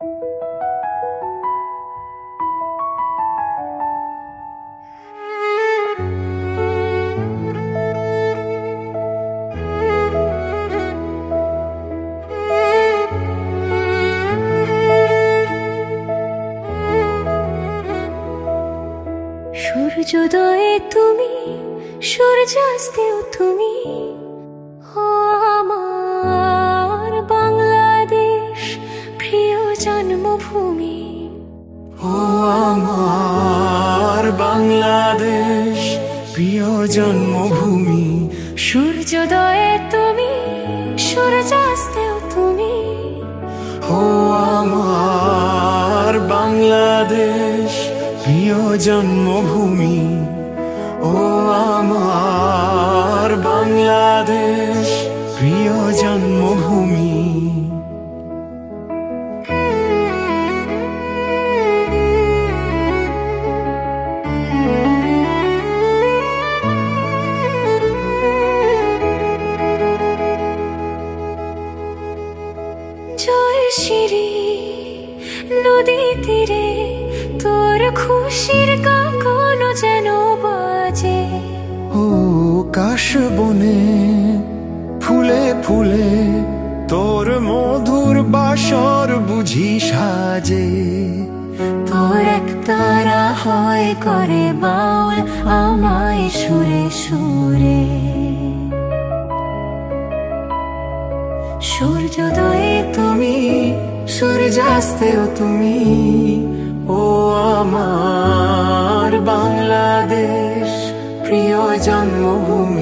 সূর্যোদয়ে তুমি, সূর্যাস্তেও তুমি, ও আমার বাংলাদেশ প্রিয় জন্মভূমি। ও আমার বাংলাদেশ প্রিয় জন্মভূমি। সূর্যোদয়ে তুমি, সূর্যাস্তেও তুমি, ও আমার বাংলাদেশ প্রিয় জন্মভূমি। ও আমার বাংলাদেশ প্রিয় জন্মভূমি। জয় শ্রী নদী তীরে তোর খুশির কাকন যেন বাজে। ও কাশ বনে ফুলে ফুলে তোর মধুর বাসর বুঝি সাজে। তোর এক তারা হয় করে বাউল আমায় সুরে সুরে। সূর্যোদয়ে তুমি, সূর্যাস্তেও তুমি, ও আমার বাংলাদেশ প্রিয় জন্মভূমি।